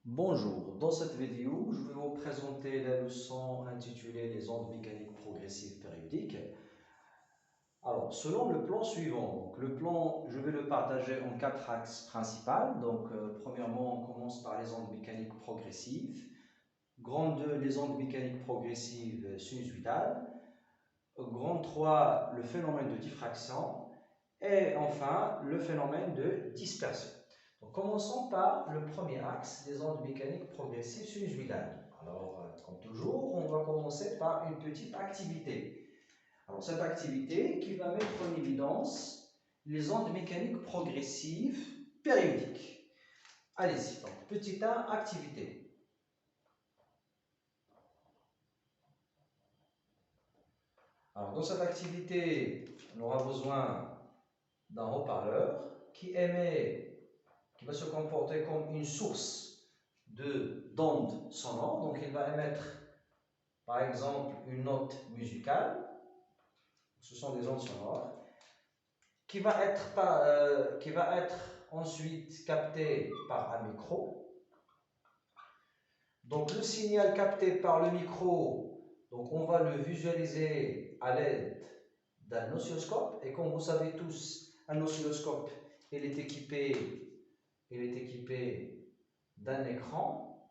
Bonjour, dans cette vidéo, je vais vous présenter la leçon intitulée Les ondes mécaniques progressives périodiques. Alors, selon le plan suivant, le plan, je vais le partager en quatre axes principaux. Premièrement, on commence par les ondes mécaniques progressives. Grand 2, les ondes mécaniques progressives sinusoïdales. Grand 3, le phénomène de diffraction. Et enfin, le phénomène de dispersion. Donc, commençons par le premier axe des ondes mécaniques progressives sinusoïdales. Alors, comme toujours, on va commencer par une petite activité. Alors, cette activité qui va mettre en évidence les ondes mécaniques progressives périodiques. Allez-y, donc, petite 1, activité. Alors, dans cette activité, on aura besoin d'un haut-parleur qui va se comporter comme une source d'ondes sonores. Donc, il va émettre, par exemple, une note musicale. Ce sont des ondes sonores qui va être ensuite captée par un micro. Donc, le signal capté par le micro, donc on va le visualiser à l'aide d'un oscilloscope. Et comme vous savez tous, un oscilloscope, il est équipé d'un écran.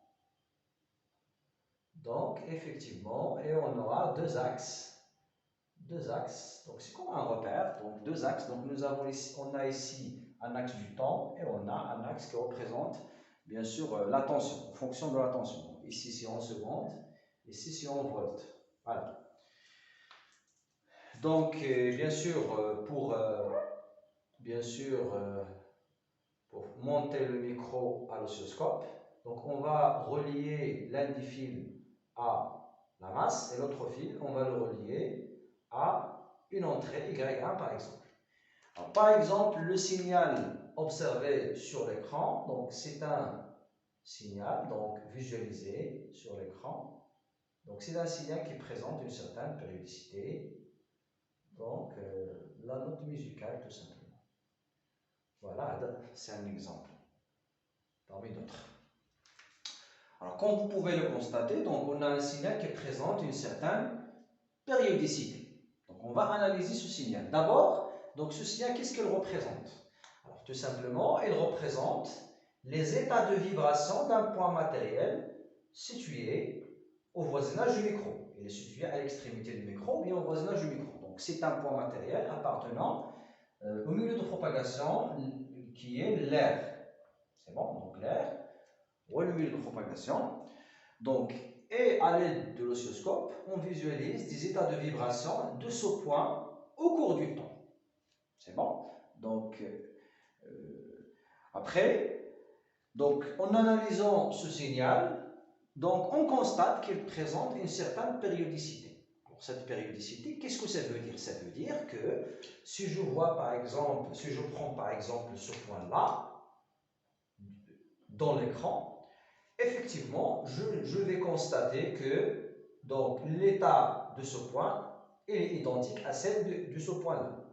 Donc, effectivement, et on aura deux axes. Deux axes. Donc, c'est comme un repère. Donc, deux axes. Donc, on a ici un axe du temps et on a un axe qui représente, bien sûr, la tension, en fonction de la tension. Donc, ici, c'est en secondes, ici, c'est en volts. Voilà. Donc, bien sûr, bien sûr, pour monter le micro à l'oscilloscope, donc on va relier l'un des fils à la masse et l'autre fil, on va le relier à une entrée Y1 par exemple. Alors, par exemple, le signal observé sur l'écran, donc c'est un signal donc visualisé sur l'écran. Donc c'est un signal qui présente une certaine périodicité, donc la note musicale tout simplement. Voilà, c'est un exemple parmi d'autres. Alors, comme vous pouvez le constater, donc on a un signal qui présente une certaine périodicité. Donc, on va analyser ce signal. D'abord, donc ce signal, qu'est-ce qu'il représente? Alors, tout simplement, il représente les états de vibration d'un point matériel situé au voisinage du micro. Il est situé à l'extrémité du micro ou bien au voisinage du micro. Donc, c'est un point matériel appartenant au milieu de propagation qui est l'air. C'est bon? Donc, l'air ou le milieu de propagation. Donc, et à l'aide de l'oscilloscope, on visualise des états de vibration de ce point au cours du temps. C'est bon? Donc, après, donc, en analysant ce signal, donc, on constate qu'il présente une certaine périodicité. Pour cette périodicité, qu'est-ce que ça veut dire? Ça veut dire que si je vois par exemple, si je prends par exemple ce point-là dans l'écran, effectivement, je vais constater que donc l'état de ce point est identique à celle de ce point-là.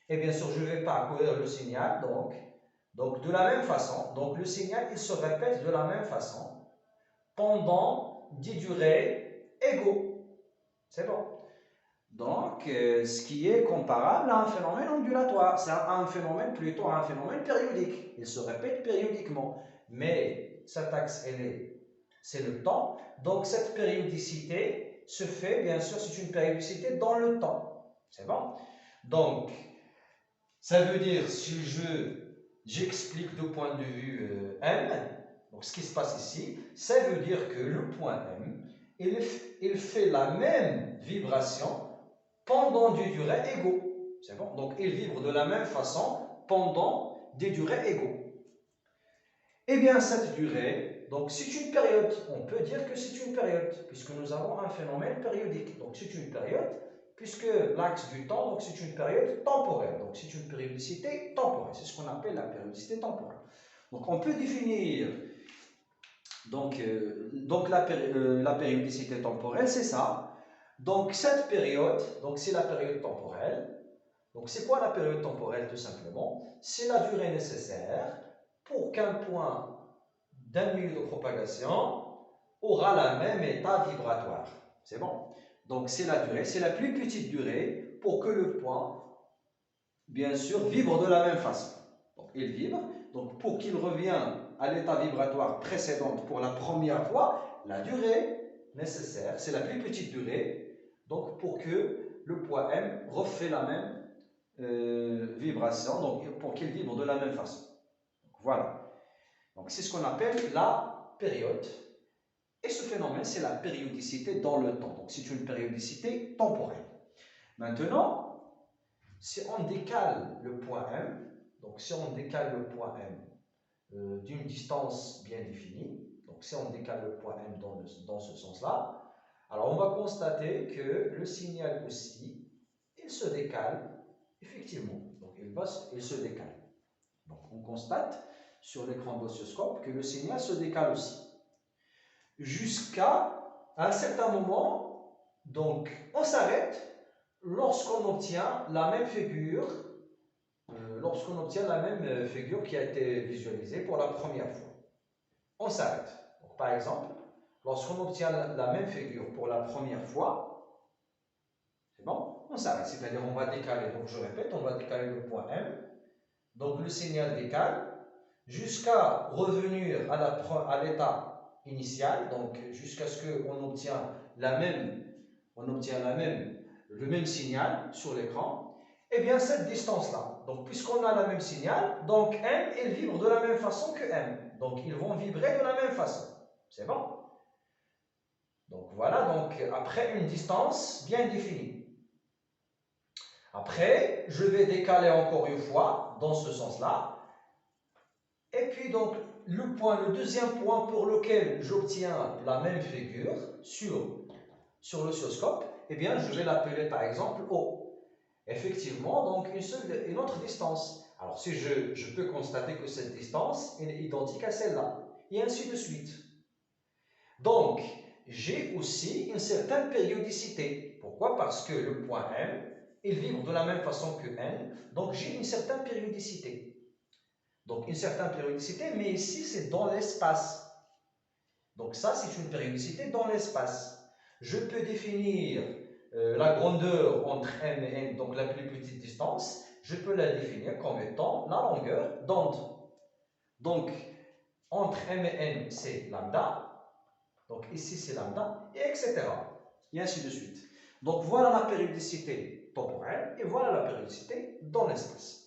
Et bien sûr, je ne vais pas accueillir le signal, donc de la même façon. Donc le signal, il se répète de la même façon pendant des durées égaux. C'est bon. Donc, ce qui est comparable à un phénomène ondulatoire. C'est un phénomène plutôt un phénomène périodique. Il se répète périodiquement. Mais cet axe, c'est le temps. Donc, cette périodicité se fait, bien sûr, c'est une périodicité dans le temps. C'est bon? Donc, ça veut dire, si j'explique de point de vue M, donc ce qui se passe ici, ça veut dire que le point M, il fait la même vibration pendant des durées égaux. C'est bon? Donc, il vibre de la même façon pendant des durées égaux. Eh bien, cette durée, donc c'est une période. On peut dire que c'est une période, puisque nous avons un phénomène périodique. Donc, c'est une période, puisque l'axe du temps, donc c'est une période temporelle. Donc, c'est une périodicité temporelle. C'est ce qu'on appelle la périodicité temporelle. Donc, on peut définir la périodicité temporelle, c'est ça. Donc, cette période, donc c'est la période temporelle. Donc, c'est quoi la période temporelle, tout simplement? C'est la durée nécessaire pour qu'un point d'un milieu de propagation aura la même état vibratoire. C'est bon? Donc c'est la durée, c'est la plus petite durée pour que le point, bien sûr, vibre de la même façon. Donc il vibre, donc pour qu'il revienne à l'état vibratoire précédent pour la première fois, la durée nécessaire, c'est la plus petite durée, donc pour que le point M refait la même vibration, donc pour qu'il vibre de la même façon. Donc, voilà. Donc c'est ce qu'on appelle la période. Et ce phénomène, c'est la périodicité dans le temps. Donc c'est une périodicité temporelle. Maintenant, si on décale le point M, donc si on décale le point M d'une distance bien définie, donc si on décale le point M dans ce sens-là, alors on va constater que le signal aussi, il se décale effectivement. Donc il se décale. Donc on constate sur l'écran de l'oscilloscope que le signal se décale aussi. Jusqu'à un certain moment, donc on s'arrête lorsqu'on obtient la même figure, qui a été visualisée pour la première fois. On s'arrête. Par exemple, lorsqu'on obtient la même figure pour la première fois, c'est bon, on s'arrête. C'est-à-dire on va décaler, donc je répète, on va décaler le point M. Donc le signal décale jusqu'à revenir à l'état initial, donc jusqu'à ce qu'on obtient le même signal sur l'écran. Et bien cette distance-là, donc puisqu'on a le même signal, donc M, il vibre de la même façon que M. Donc ils vont vibrer de la même façon. C'est bon? Donc voilà, donc après une distance bien définie. Après, je vais décaler encore une fois dans ce sens-là. Et puis donc, le deuxième point pour lequel j'obtiens la même figure sur l'oscilloscope, eh bien, je vais l'appeler par exemple O. Effectivement, donc une autre distance. Alors, si je peux constater que cette distance est identique à celle-là, et ainsi de suite. Donc, j'ai aussi une certaine périodicité. Pourquoi? Parce que le point M, il vibre de la même façon que N, donc j'ai une certaine périodicité. Donc une certaine périodicité, mais ici c'est dans l'espace. Donc ça c'est une périodicité dans l'espace. Je peux définir la grandeur entre M et N, donc la plus petite distance, je peux la définir comme étant la longueur d'onde. Donc entre M et N c'est lambda, donc ici c'est lambda, et etc. Et ainsi de suite. Donc voilà la périodicité temporelle et voilà la périodicité dans l'espace.